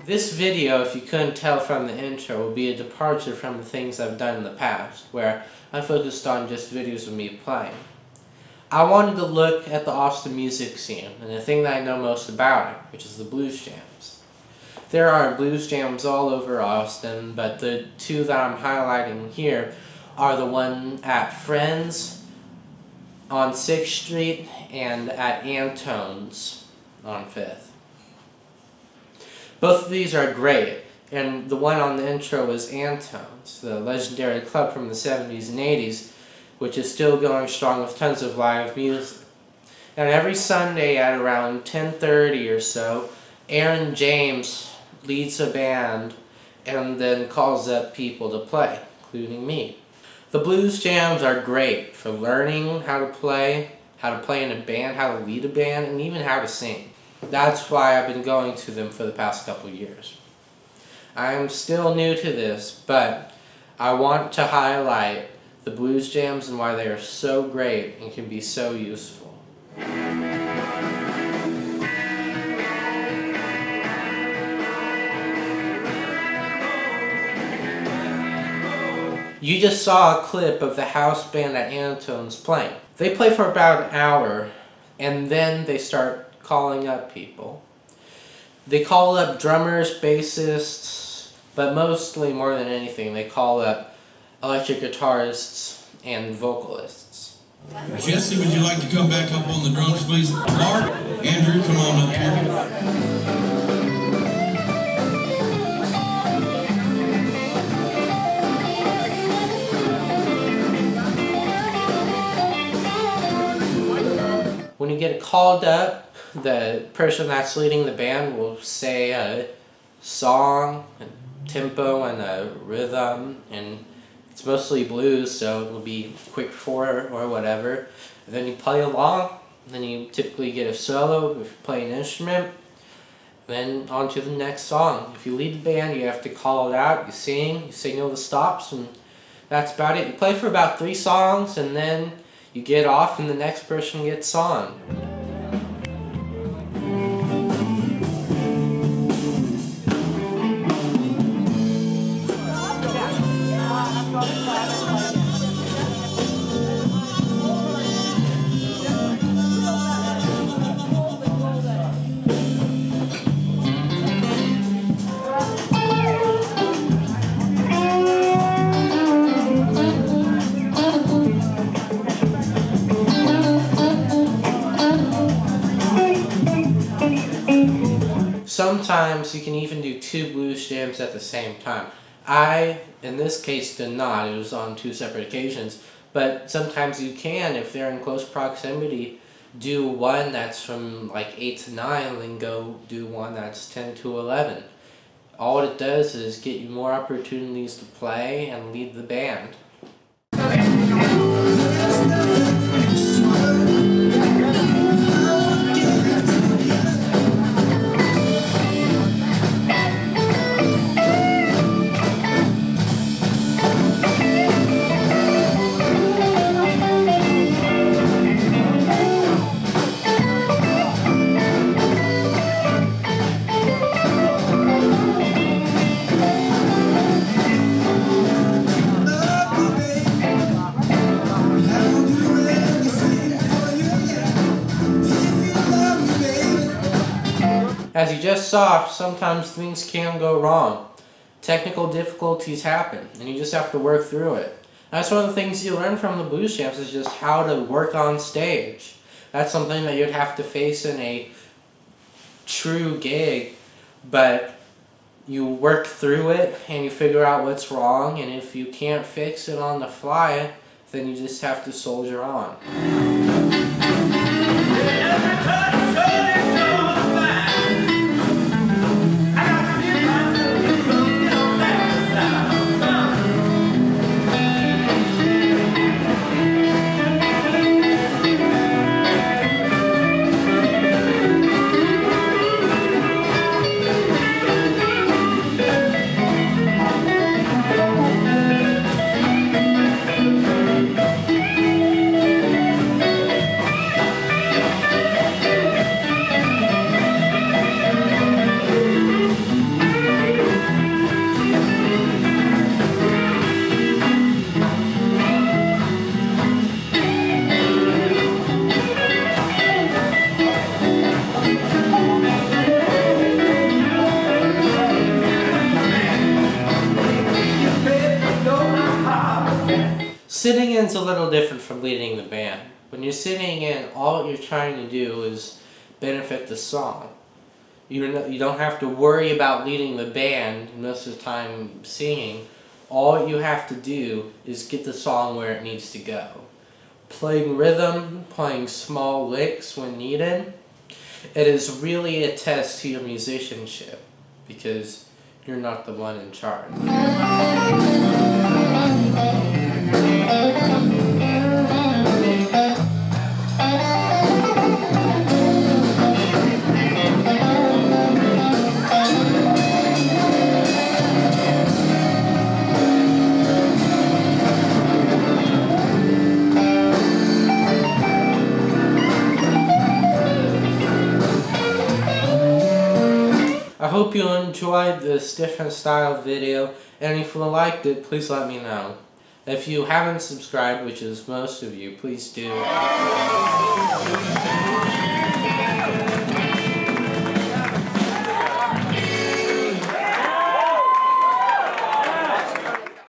This video, if you couldn't tell from the intro, will be a departure from the things I've done in the past, where I focused on just videos of me playing. I wanted to look at the Austin music scene, and the thing that I know most about it, which is the blues jams. There are blues jams all over Austin, but the two that I'm highlighting here are the one at Friends on 6th Street and at Antone's on 5th. Both of these are great, and the one on the intro is Antone's, the legendary club from the 70s and 80s, which is still going strong with tons of live music. And every Sunday at around 10:30 or so, Aaron James leads a band and then calls up people to play, including me. The blues jams are great for learning how to play in a band, how to lead a band, and even how to sing. That's why I've been going to them for the past couple years. I am still new to this, but I want to highlight the blues jams and why they are so great and can be so useful. You just saw a clip of the house band at Antone's playing. They play for about an hour, and then they start calling up people. They call up drummers, bassists, but mostly, more than anything, they call up electric guitarists and vocalists. Jesse, would you like to come back up on the drums, please? Mark, Andrew, come on up here. When you get called up, the person that's leading the band will say a song, a tempo, and a rhythm, and it's mostly blues, so it'll be quick 4 or whatever. And then you play along, and then you typically get a solo if you play an instrument, then on to the next song. If you lead the band, you have to call it out, you sing, you signal the stops, and that's about it. You play for about 3 songs, and then you get off and the next person gets on. Sometimes you can even do 2 blues jams at the same time. I, in this case, did not. It was on 2 separate occasions. But sometimes you can, if they're in close proximity, do one that's from like 8 to 9, and then go do one that's 10 to 11. All it does is get you more opportunities to play and lead the band. As you just saw, sometimes things can go wrong. Technical difficulties happen, and you just have to work through it. That's one of the things you learn from the blues jams, is just how to work on stage. That's something that you'd have to face in a true gig, but you work through it and you figure out what's wrong, and if you can't fix it on the fly, then you just have to soldier on. Sitting in's a little different from leading the band. When you're sitting in, all you're trying to do is benefit the song. You don't have to worry about leading the band most of the time singing. All you have to do is get the song where it needs to go. Playing rhythm, playing small licks when needed, it is really a test to your musicianship because you're not the one in charge. I hope you enjoyed this different style video, and if you liked it, please let me know. If you haven't subscribed, which is most of you, please do.